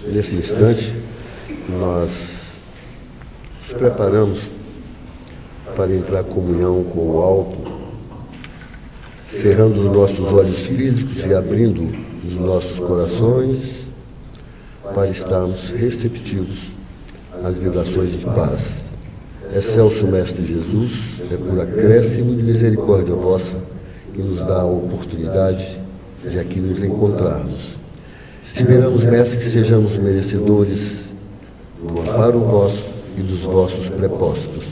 Nesse instante, nós nos preparamos para entrar em comunhão com o alto, cerrando os nossos olhos físicos e abrindo os nossos corações para estarmos receptivos às vibrações de paz. Excelso Mestre Jesus, é por acréscimo de misericórdia vossa que nos dá a oportunidade de aqui nos encontrarmos. Esperamos, Mestre, que sejamos merecedores do amparo vosso e dos vossos prepostos.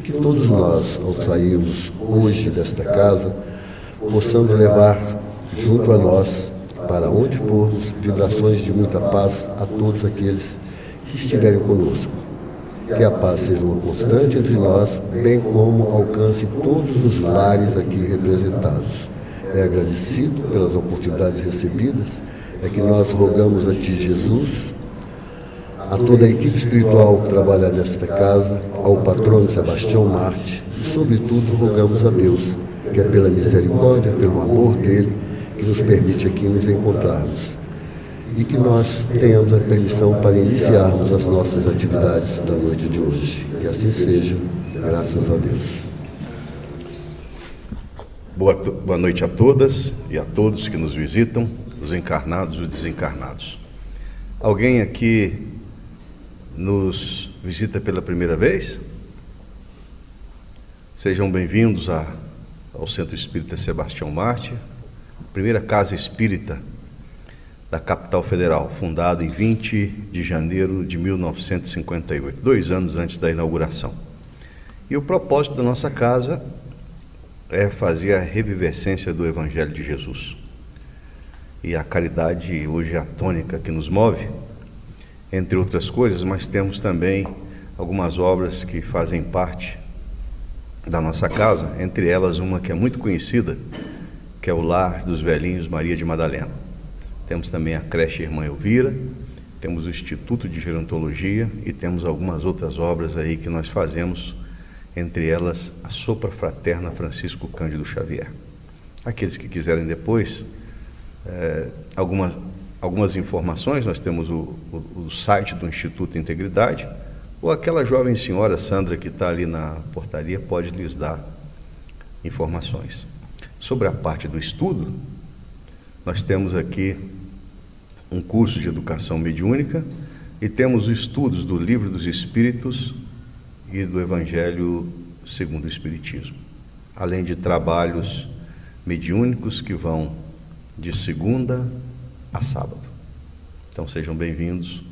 Que todos nós, ao sairmos hoje desta casa, possamos levar junto a nós, para onde formos, vibrações de muita paz a todos aqueles que estiverem conosco. Que a paz seja uma constante entre nós, bem como alcance todos os lares aqui representados. É agradecido pelas oportunidades recebidas, é que nós rogamos a Ti, Jesus, a toda a equipe espiritual que trabalha nesta casa, ao patrono Sebastião Marte, e sobretudo rogamos a Deus, que é pela misericórdia, pelo amor dele, que nos permite aqui nos encontrarmos. E que nós tenhamos a permissão para iniciarmos as nossas atividades da noite de hoje. Que assim seja, graças a Deus. Boa noite a todas e a todos que nos visitam, os encarnados e os desencarnados. Alguém aqui nos visita pela primeira vez? Sejam bem-vindos ao Centro Espírita Sebastião Marte, primeira casa espírita da capital federal, fundado em 20 de janeiro de 1958, 2 anos antes da inauguração. E o propósito da nossa casa é fazer a revivescência do Evangelho de Jesus. E a caridade hoje é a tônica que nos move, entre outras coisas, mas temos também algumas obras que fazem parte da nossa casa, entre elas uma que é muito conhecida, que é o Lar dos Velhinhos Maria de Madalena. Temos também a creche Irmã Elvira, temos o Instituto de Gerontologia e temos algumas outras obras aí que nós fazemos, entre elas a Sopra Fraterna Francisco Cândido Xavier. Aqueles que quiserem depois algumas informações, nós temos o site do Instituto Integridade, ou aquela jovem senhora Sandra que está ali na portaria pode lhes dar informações. Sobre a parte do estudo, nós temos aqui um curso de educação mediúnica e temos os estudos do Livro dos Espíritos e do Evangelho segundo o Espiritismo, além de trabalhos mediúnicos que vão de segunda a sábado. Então sejam bem-vindos,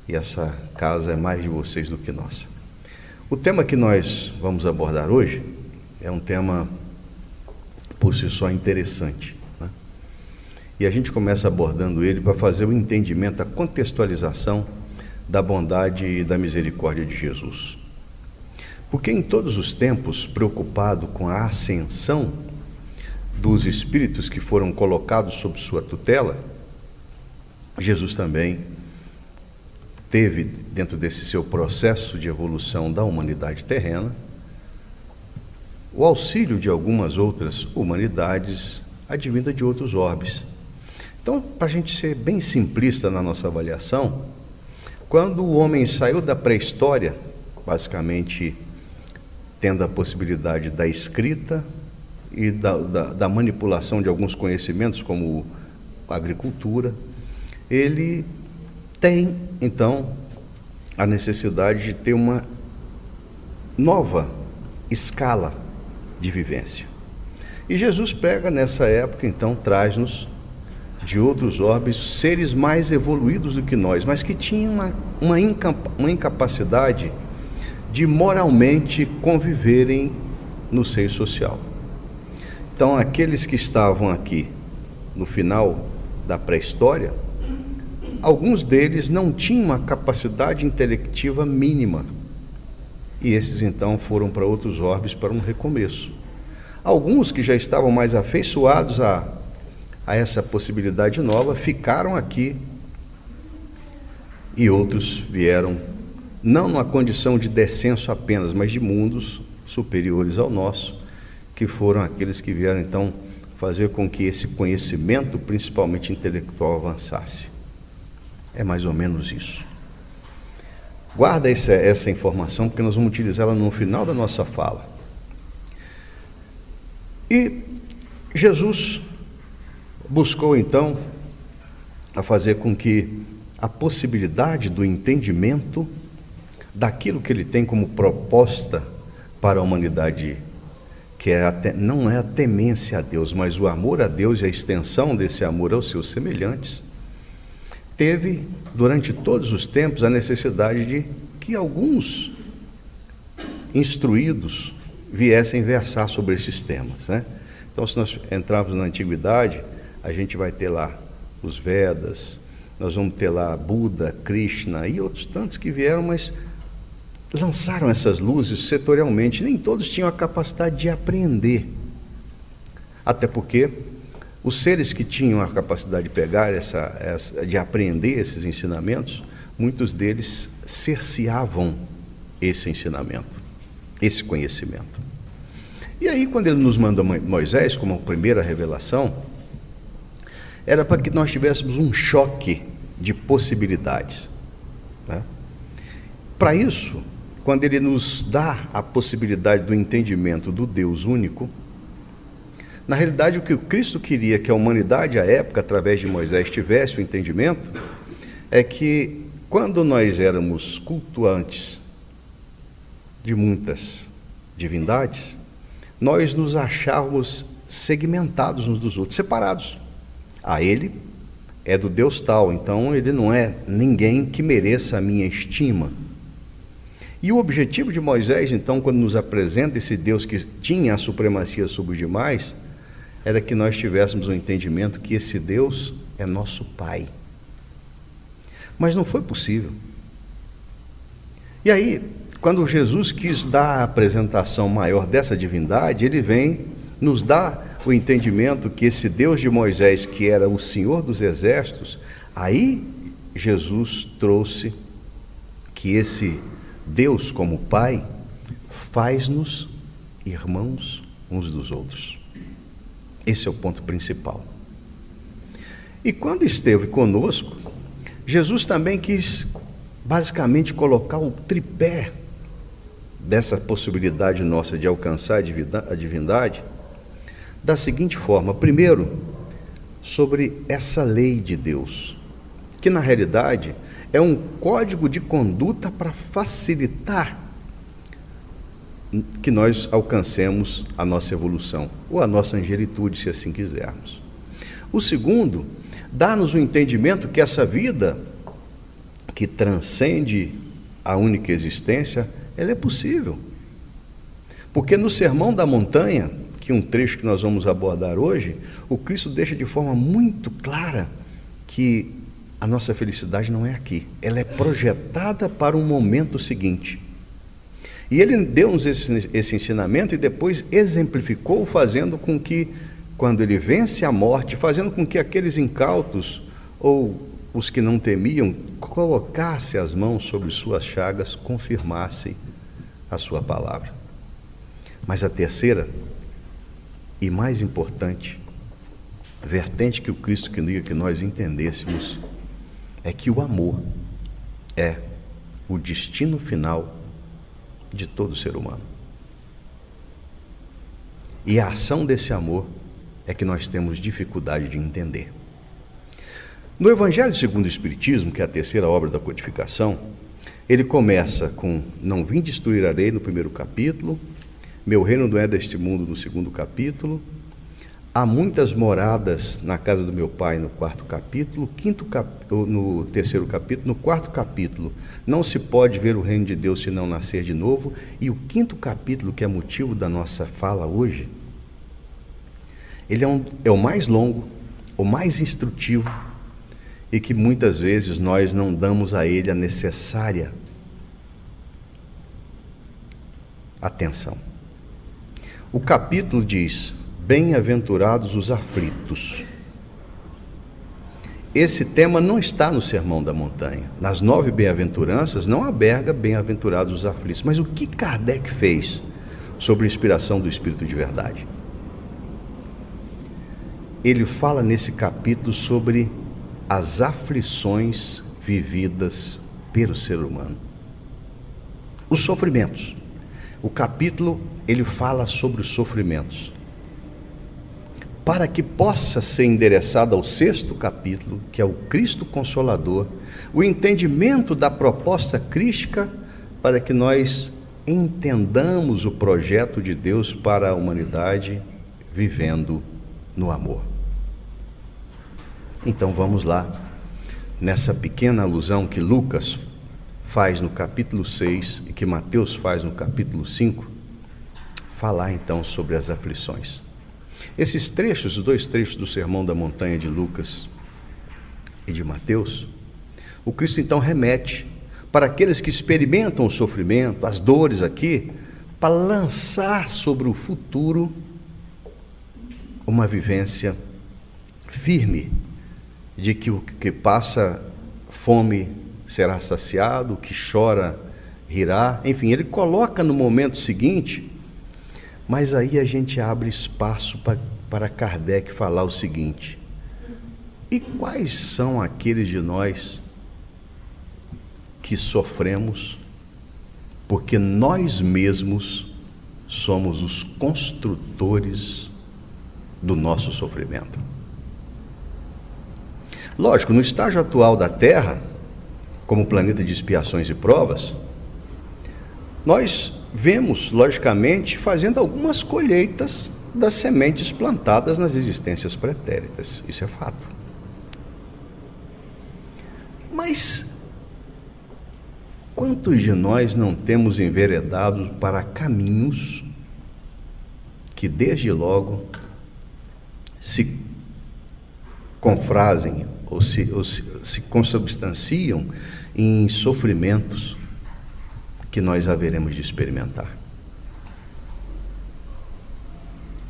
e essa casa é mais de vocês do que nossa. O tema que nós vamos abordar hoje é um tema por si só interessante, né? E a gente começa abordando ele para fazer o entendimento, a contextualização da bondade e da misericórdia de Jesus. Porque em todos os tempos, preocupado com a ascensão dos espíritos que foram colocados sob sua tutela, Jesus também teve, dentro desse seu processo de evolução da humanidade terrena, o auxílio de algumas outras humanidades advinda de outros orbes. Então, para a gente ser bem simplista na nossa avaliação, quando o homem saiu da pré-história, basicamente tendo a possibilidade da escrita e da manipulação de alguns conhecimentos, como a agricultura, ele tem, então, a necessidade de ter uma nova escala de vivência. E Jesus prega nessa época, então, traz-nos de outros orbes seres mais evoluídos do que nós, mas que tinham uma incapacidade de moralmente conviverem no seio social. Então, aqueles que estavam aqui no final da pré-história, alguns deles não tinham uma capacidade intelectiva mínima, e esses então foram para outros orbes para um recomeço. Alguns que já estavam mais afeiçoados a essa possibilidade nova ficaram aqui, e outros vieram não numa condição de descenso apenas, mas de mundos superiores ao nosso, que foram aqueles que vieram então fazer com que esse conhecimento, principalmente intelectual, avançasse. É mais ou menos isso. Guarda essa informação, porque nós vamos utilizá-la no final da nossa fala. E Jesus buscou então a fazer com que a possibilidade do entendimento daquilo que ele tem como proposta para a humanidade, que não é a temência a Deus, mas o amor a Deus e a extensão desse amor aos seus semelhantes, teve, durante todos os tempos, a necessidade de que alguns instruídos viessem versar sobre esses temas, né? Então, se nós entrarmos na Antiguidade, a gente vai ter lá os Vedas, nós vamos ter lá Buda, Krishna e outros tantos que vieram, mas lançaram essas luzes setorialmente. Nem todos tinham a capacidade de apreender, até porque os seres que tinham a capacidade de pegar de apreender esses ensinamentos, muitos deles cerceavam esse ensinamento, esse conhecimento. E aí, quando ele nos manda Moisés como a primeira revelação, era para que nós tivéssemos um choque de possibilidades, né? Para isso, quando ele nos dá a possibilidade do entendimento do Deus único, na realidade, o que o Cristo queria que a humanidade, à época, através de Moisés, tivesse o entendimento, é que quando nós éramos cultuantes de muitas divindades, nós nos achávamos segmentados uns dos outros, separados. Ele é do Deus tal, então ele não é ninguém que mereça a minha estima. E o objetivo de Moisés, então, quando nos apresenta esse Deus que tinha a supremacia sobre os demais, era que nós tivéssemos um entendimento que esse Deus é nosso Pai. Mas não foi possível. E aí, quando Jesus quis dar a apresentação maior dessa divindade, ele vem nos dar o entendimento que esse Deus de Moisés, que era o Senhor dos Exércitos, aí Jesus trouxe que esse Deus como Pai faz-nos irmãos uns dos outros. Esse é o ponto principal. E quando esteve conosco, Jesus também quis basicamente colocar o tripé dessa possibilidade nossa de alcançar a divindade da seguinte forma: primeiro, sobre essa lei de Deus, que na realidade é um código de conduta para facilitar que nós alcancemos a nossa evolução, ou a nossa angelitude, se assim quisermos. O segundo, dá-nos o entendimento que essa vida, que transcende a única existência, ela é possível. Porque no Sermão da Montanha, que é um trecho que nós vamos abordar hoje, o Cristo deixa de forma muito clara que a nossa felicidade não é aqui, ela é projetada para um momento seguinte. E ele deu-nos esse ensinamento e depois exemplificou, fazendo com que, quando ele vence a morte, fazendo com que aqueles incautos, ou os que não temiam, colocassem as mãos sobre suas chagas, confirmassem a sua palavra. Mas a terceira e mais importante vertente que o Cristo queria que nós entendêssemos é que o amor é o destino final de todo ser humano. E a ação desse amor é que nós temos dificuldade de entender. No Evangelho segundo o Espiritismo, que é a terceira obra da codificação, ele começa com: não vim destruir a lei, no primeiro capítulo; meu reino não é deste mundo, no segundo capítulo; há muitas moradas na casa do meu pai, no quarto capítulo; no terceiro capítulo; no quarto capítulo, não se pode ver o reino de Deus se não nascer de novo; e o quinto capítulo, que é motivo da nossa fala hoje, ele é o mais longo, o mais instrutivo, e que muitas vezes nós não damos a ele a necessária atenção. O capítulo diz: bem-aventurados os aflitos. Esse tema não está no Sermão da Montanha. Nas 9 bem-aventuranças não alberga bem-aventurados os aflitos. Mas o que Kardec fez sobre a inspiração do Espírito de Verdade? Ele fala nesse capítulo sobre as aflições vividas pelo ser humano. Os sofrimentos. O capítulo, ele fala sobre os sofrimentos. Para que possa ser endereçado ao 6º capítulo, que é o Cristo Consolador, o entendimento da proposta crística, para que nós entendamos o projeto de Deus para a humanidade, vivendo no amor. Então vamos lá, nessa pequena alusão que Lucas faz no capítulo 6 e que Mateus faz no capítulo 5, falar então sobre as aflições. Esses trechos, os 2 trechos do Sermão da Montanha de Lucas e de Mateus, o Cristo então remete para aqueles que experimentam o sofrimento, as dores aqui, para lançar sobre o futuro uma vivência firme de que o que passa fome será saciado, o que chora rirá. Enfim, ele coloca no momento seguinte, mas aí a gente abre espaço para Kardec falar o seguinte: e quais são aqueles de nós que sofremos porque nós mesmos somos os construtores do nosso sofrimento? Lógico, no estágio atual da Terra, como planeta de expiações e provas, nós vemos, logicamente, fazendo algumas colheitas das sementes plantadas nas existências pretéritas. Isso é fato. Mas quantos de nós não temos enveredado para caminhos que desde logo se confrasem ou se consubstanciam em sofrimentos que nós haveremos de experimentar?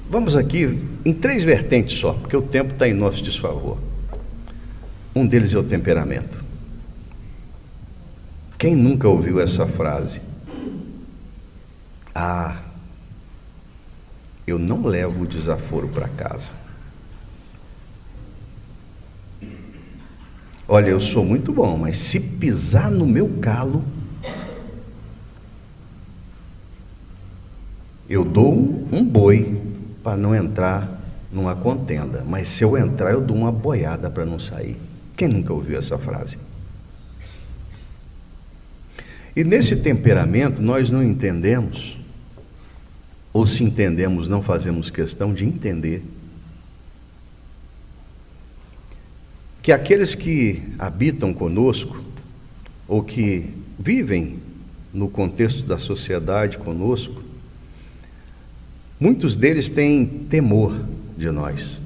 Vamos aqui em 3 vertentes só, porque o tempo está em nosso desfavor. Um deles é o temperamento. Quem nunca ouviu essa frase? Ah, eu não levo o desaforo para casa. Olha, eu sou muito bom, mas se pisar no meu calo, eu dou um boi para não entrar numa contenda, mas se eu entrar, eu dou uma boiada para não sair. Quem nunca ouviu essa frase? E nesse temperamento nós não entendemos, ou se entendemos, não fazemos questão de entender, que aqueles que habitam conosco, ou que vivem no contexto da sociedade conosco, muitos deles têm temor de nós.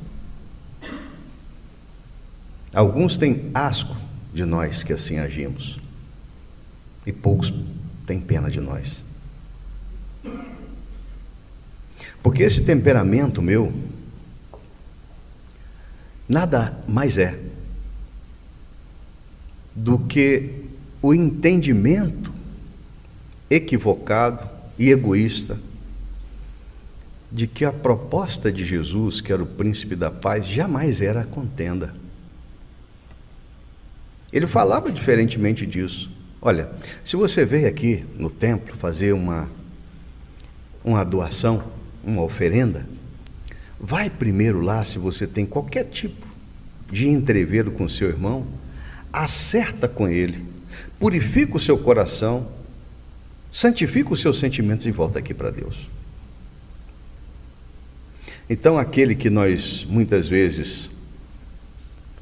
Alguns têm asco de nós que assim agimos. E poucos têm pena de nós. Porque esse temperamento meu nada mais é do que o entendimento equivocado e egoísta de que a proposta de Jesus, que era o príncipe da paz, jamais era a contenda. Ele falava diferentemente disso. Olha, se você veio aqui no templo fazer uma doação, uma oferenda, vai primeiro lá, se você tem qualquer tipo de entreveiro com seu irmão, acerta com ele, purifica o seu coração, santifica os seus sentimentos e volta aqui para Deus. Então, aquele que nós muitas vezes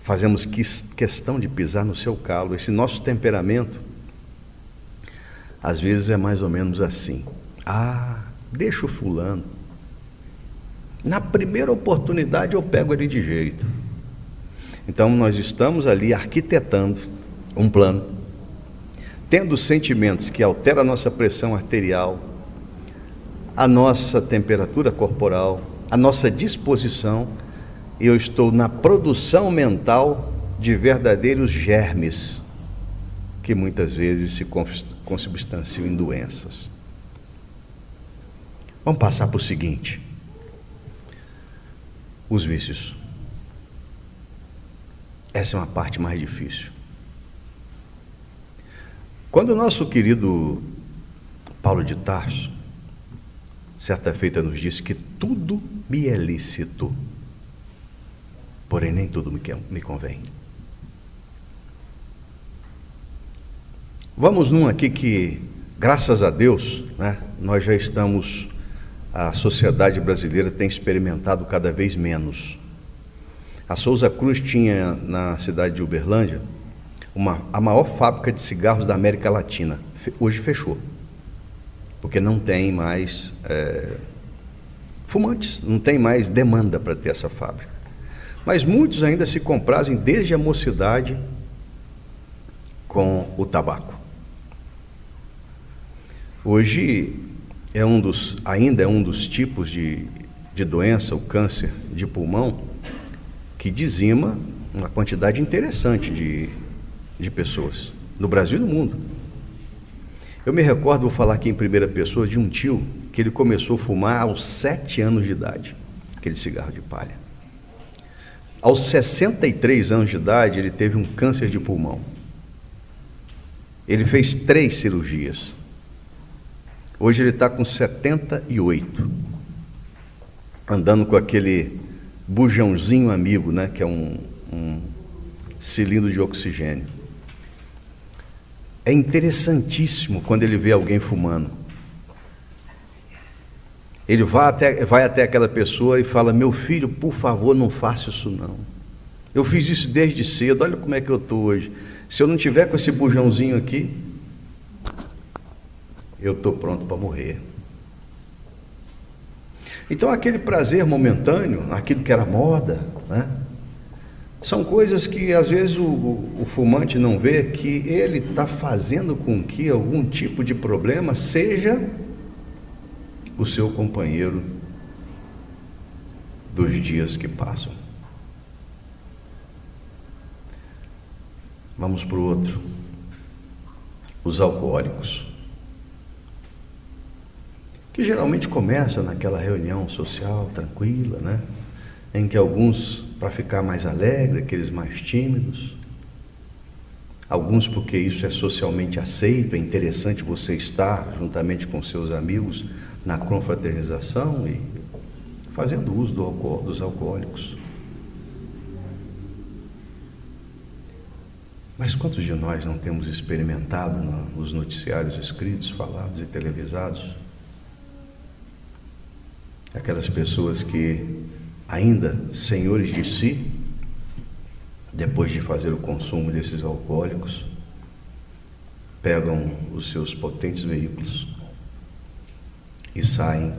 fazemos questão de pisar no seu calo, esse nosso temperamento, às vezes é mais ou menos assim: ah, deixa o fulano, na primeira oportunidade eu pego ele de jeito. Então nós estamos ali arquitetando um plano, tendo sentimentos que alteram a nossa pressão arterial, a nossa temperatura corporal, a nossa disposição, e eu estou na produção mental de verdadeiros germes que muitas vezes se consubstanciam em doenças. Vamos passar para o seguinte: os vícios. Essa é uma parte mais difícil. Quando o nosso querido Paulo de Tarso, certa feita, nos disse que tudo me é lícito, porém nem tudo me convém. Vamos num aqui que, graças a Deus, né, nós já estamos, a sociedade brasileira tem experimentado cada vez menos. A Souza Cruz tinha, na cidade de Uberlândia, a maior fábrica de cigarros da América Latina. Hoje fechou, porque não tem mais fumantes, não tem mais demanda para ter essa fábrica. Mas muitos ainda se comprazem desde a mocidade com o tabaco. Hoje ainda é um dos tipos de doença, o câncer de pulmão, que dizima uma quantidade interessante de pessoas, no Brasil e no mundo. Eu me recordo, vou falar aqui em primeira pessoa, de um tio que ele começou a fumar aos 7 anos de idade, aquele cigarro de palha. Aos 63 anos de idade, ele teve um câncer de pulmão. Ele fez 3 cirurgias. Hoje ele está com 78, andando com aquele bujãozinho amigo, né, que é um cilindro de oxigênio. É interessantíssimo quando ele vê alguém fumando. Ele vai até aquela pessoa e fala: meu filho, por favor, não faça isso não. Eu fiz isso desde cedo, olha como é que eu estou hoje. Se eu não tiver com esse bujãozinho aqui, eu estou pronto para morrer. Então aquele prazer momentâneo, aquilo que era moda, né? São coisas que às vezes o fumante não vê, que ele está fazendo com que algum tipo de problema seja o seu companheiro dos dias que passam. Vamos para o outro, os alcoólicos, que geralmente começa naquela reunião social tranquila, né? Em que alguns, para ficar mais alegre, aqueles mais tímidos, alguns porque isso é socialmente aceito, é interessante você estar juntamente com seus amigos na confraternização e fazendo uso dos alcoólicos. Mas quantos de nós não temos experimentado nos noticiários escritos, falados e televisados, aquelas pessoas que, ainda senhores de si, depois de fazer o consumo desses alcoólicos, pegam os seus potentes veículos e saem,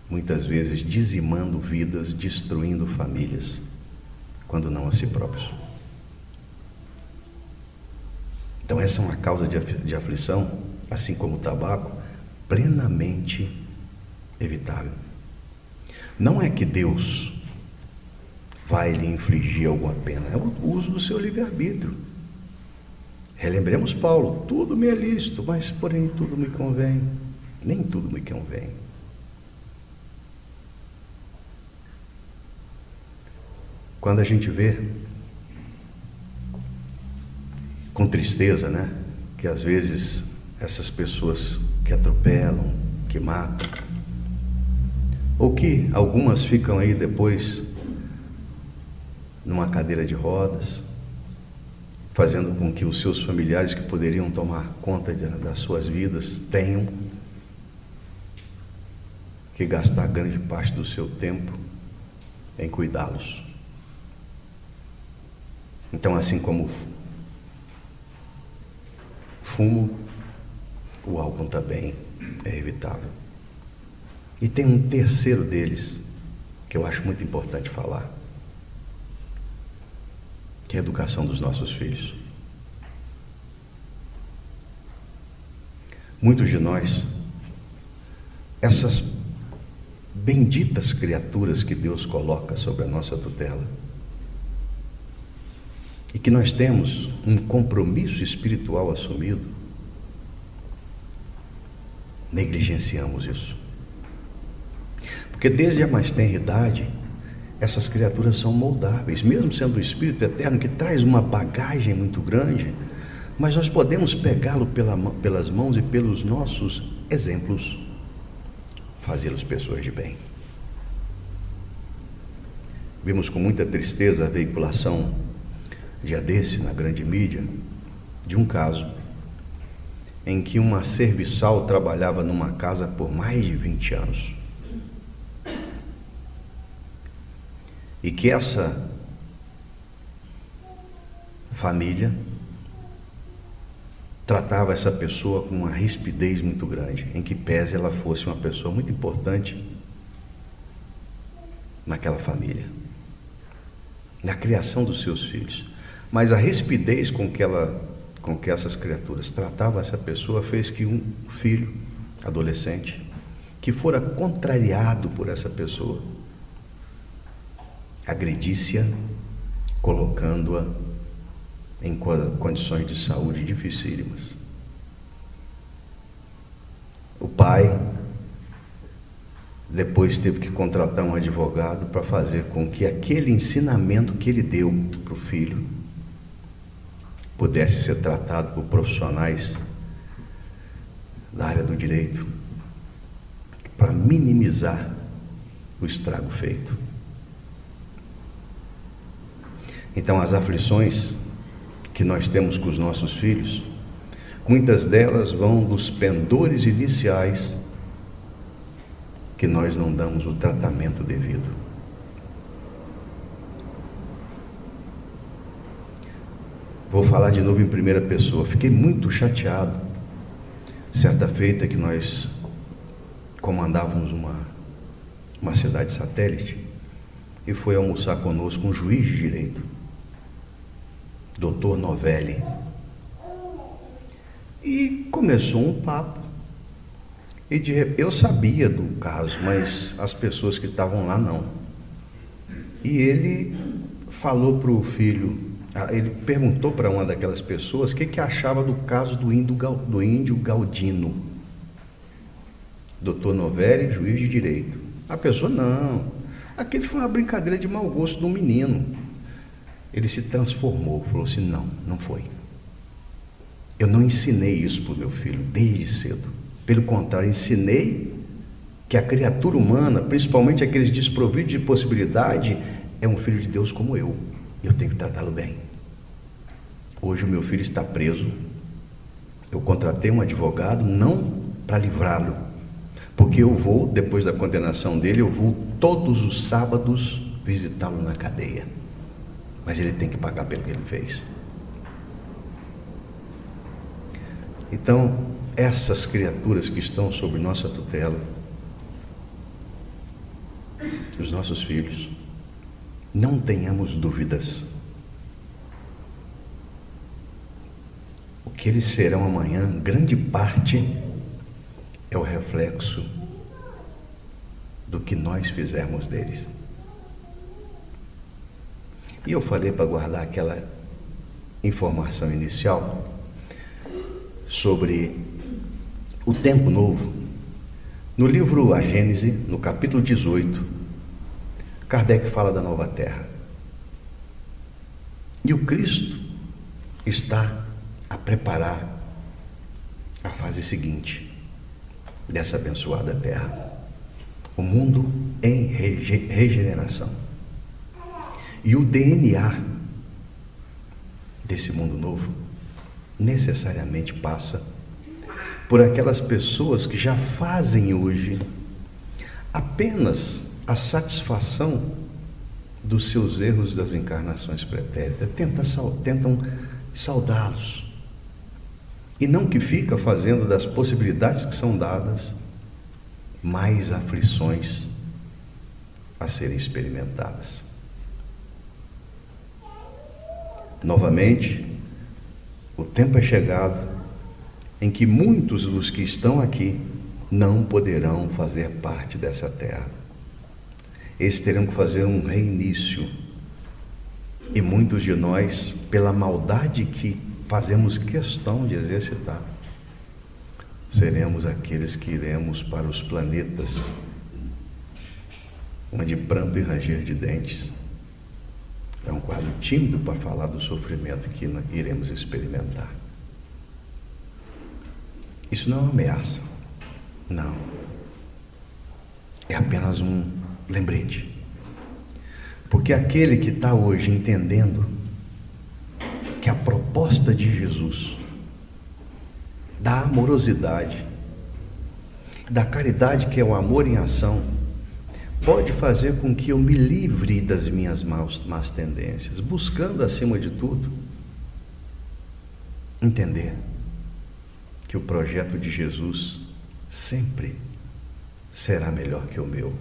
muitas vezes, dizimando vidas, destruindo famílias, quando não a si próprios. Então essa é uma causa de aflição, assim como o tabaco, plenamente evitável. Não é que Deus vai lhe infligir alguma pena, é o uso do seu livre-arbítrio. Relembremos Paulo: tudo me é lícito, mas porém tudo me convém. Nem tudo me convém. Quando a gente vê com tristeza, né, que às vezes essas pessoas que atropelam, que matam, ou que algumas ficam aí depois numa cadeira de rodas, fazendo com que os seus familiares que poderiam tomar conta das suas vidas tenham que gastar grande parte do seu tempo em cuidá-los. Então, assim como fumo, o álcool também é evitável. E tem um terceiro deles que eu acho muito importante falar, que é a educação dos nossos filhos. Muitos de nós, essas benditas criaturas que Deus coloca sobre a nossa tutela, e que nós temos um compromisso espiritual assumido, negligenciamos isso. Porque desde a mais tenra idade, essas criaturas são moldáveis, mesmo sendo o Espírito Eterno que traz uma bagagem muito grande, mas nós podemos pegá-lo pelas mãos e pelos nossos exemplos, fazê-los pessoas de bem. Vimos com muita tristeza a veiculação, dia desse, na grande mídia, de um caso em que uma serviçal trabalhava numa casa por mais de 20 anos. E que essa família tratava essa pessoa com uma rispidez muito grande, em que pese ela fosse uma pessoa muito importante naquela família, na criação dos seus filhos. Mas a rispidez com que essas criaturas tratavam essa pessoa fez que um filho adolescente, que fora contrariado por essa pessoa, agredisse-a, colocando-a em condições de saúde dificílimas. O pai depois teve que contratar um advogado para fazer com que aquele ensinamento que ele deu para o filho pudesse ser tratado por profissionais da área do direito, para minimizar o estrago feito. Então, as aflições que nós temos com os nossos filhos, muitas delas vão dos pendores iniciais que nós não damos o tratamento devido. Vou falar de novo em primeira pessoa. Fiquei muito chateado certa feita que nós comandávamos uma cidade satélite e foi almoçar conosco um juiz de direito, Dr. Novelli, e começou um papo. E eu sabia do caso, mas as pessoas que estavam lá não. E ele falou para o filho, ele perguntou para uma daquelas pessoas o que achava do caso do índio Galdino. Dr. Novelli, juiz de direito. A pessoa, não, aquele foi uma brincadeira de mau gosto do menino. Ele se transformou, falou assim, não foi. Eu não ensinei isso para o meu filho desde cedo. Pelo contrário, ensinei que a criatura humana, principalmente aqueles desprovidos de possibilidade, é um filho de Deus como eu tenho que tratá-lo bem. Hoje o meu filho está preso, eu contratei um advogado não para livrá-lo, porque eu vou, depois da condenação dele, eu vou todos os sábados visitá-lo na cadeia, mas ele tem que pagar pelo que ele fez. Então, essas criaturas que estão sob nossa tutela, os nossos filhos, não tenhamos dúvidas. O que eles serão amanhã, grande parte, é o reflexo do que nós fizermos deles. E eu falei para guardar aquela informação inicial sobre o tempo novo. No livro A Gênese, no capítulo 18, Kardec fala da nova terra. E o Cristo está a preparar a fase seguinte dessa abençoada terra, o mundo em regeneração. E o DNA desse mundo novo necessariamente passa por aquelas pessoas que já fazem hoje apenas a satisfação dos seus erros das encarnações pretéritas, tentam saudá-los, e não que fica fazendo das possibilidades que são dadas mais aflições a serem experimentadas. Novamente, o tempo é chegado em que muitos dos que estão aqui não poderão fazer parte dessa terra. Eles terão que fazer um reinício. E muitos de nós, pela maldade que fazemos questão de exercitar, seremos aqueles que iremos para os planetas onde pranto e ranger de dentes. É um quadro tímido para falar do sofrimento que iremos experimentar. Isso não é uma ameaça. Não. É apenas um lembrete. Porque aquele que está hoje entendendo que a proposta de Jesus, da amorosidade, da caridade, que é o amor em ação, pode fazer com que eu me livre das minhas más tendências, buscando, acima de tudo, entender que o projeto de Jesus sempre será melhor que o meu.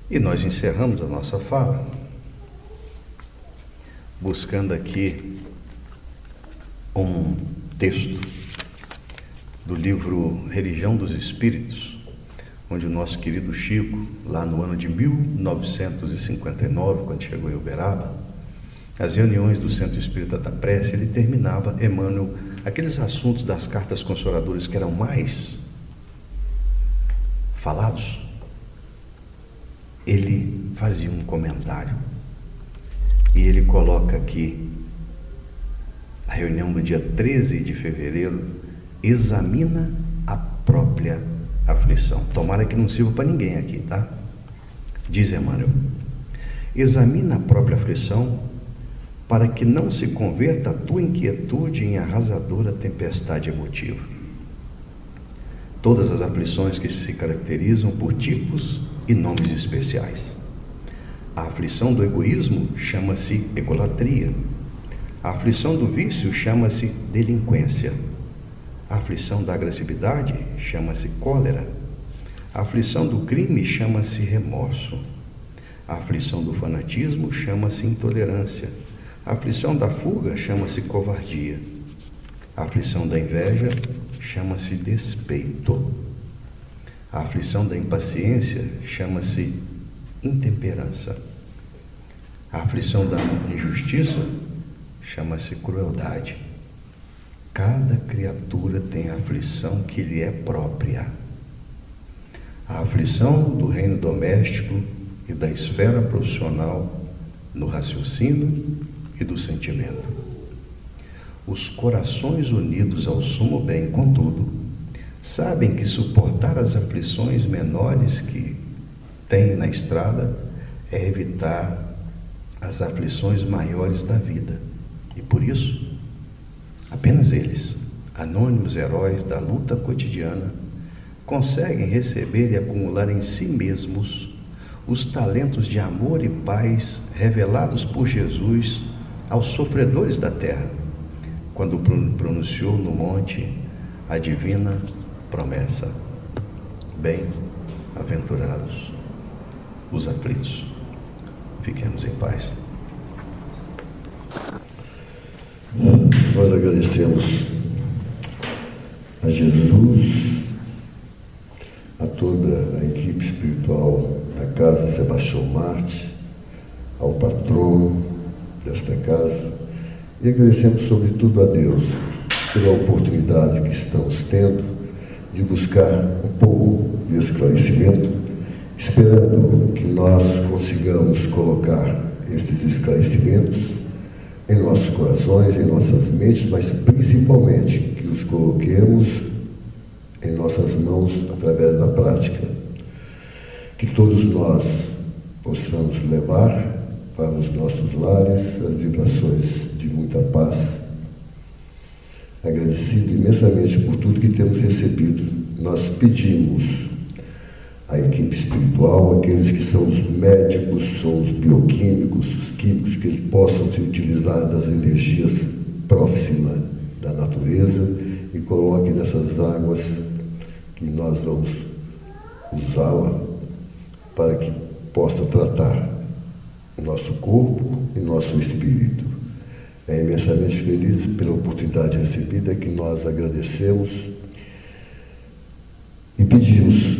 E nós encerramos a nossa fala buscando aqui um texto do livro Religião dos Espíritos, onde o nosso querido Chico, lá no ano de 1959, quando chegou em Uberaba, as reuniões do Centro Espírita da Prece, ele terminava, Emmanuel, aqueles assuntos das cartas consoladoras que eram mais falados, ele fazia um comentário e ele coloca aqui a reunião do dia 13 de fevereiro, examina a própria aflição. Tomara que não sirva para ninguém aqui, tá? Diz Emmanuel: examina a própria aflição para que não se converta a tua inquietude em arrasadora tempestade emotiva. Todas as aflições que se caracterizam por tipos e nomes especiais. A aflição do egoísmo chama-se egolatria. A aflição do vício chama-se delinquência. A aflição da agressividade chama-se cólera. A aflição do crime chama-se remorso. A aflição do fanatismo chama-se intolerância. A aflição da fuga chama-se covardia. A aflição da inveja chama-se despeito. A aflição da impaciência chama-se intemperança. A aflição da injustiça chama-se crueldade. Cada criatura tem a aflição que lhe é própria. A aflição do reino doméstico e da esfera profissional, no raciocínio e do sentimento. Os corações unidos ao sumo bem, contudo, sabem que suportar as aflições menores que têm na estrada é evitar as aflições maiores da vida. E por isso, apenas eles, anônimos heróis da luta cotidiana, conseguem receber e acumular em si mesmos os talentos de amor e paz revelados por Jesus aos sofredores da terra, quando pronunciou no monte a divina promessa: bem-aventurados os aflitos. Fiquemos em paz. Nós agradecemos a Jesus, a toda a equipe espiritual da Casa Sebastião Marte, ao patrono desta casa, e agradecemos sobretudo a Deus pela oportunidade que estamos tendo de buscar um pouco de esclarecimento, esperando que nós consigamos colocar esses esclarecimentos em nossos corações, em nossas mentes, mas principalmente que os coloquemos em nossas mãos através da prática. Que todos nós possamos levar para os nossos lares as vibrações de muita paz. Agradecido imensamente por tudo que temos recebido, nós pedimos à equipe espiritual, aqueles que são os médicos, são os bioquímicos, os químicos, que eles possam se utilizar das energias próximas da natureza e coloquem nessas águas que nós vamos usá-la para que possa tratar o nosso corpo e nosso espírito. É imensamente feliz pela oportunidade recebida, que nós agradecemos e pedimos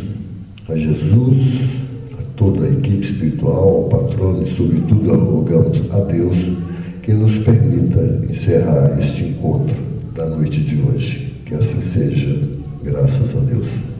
a Jesus, a toda a equipe espiritual, ao patrono e sobretudo rogamos a Deus que nos permita encerrar este encontro da noite de hoje. Que assim seja, graças a Deus.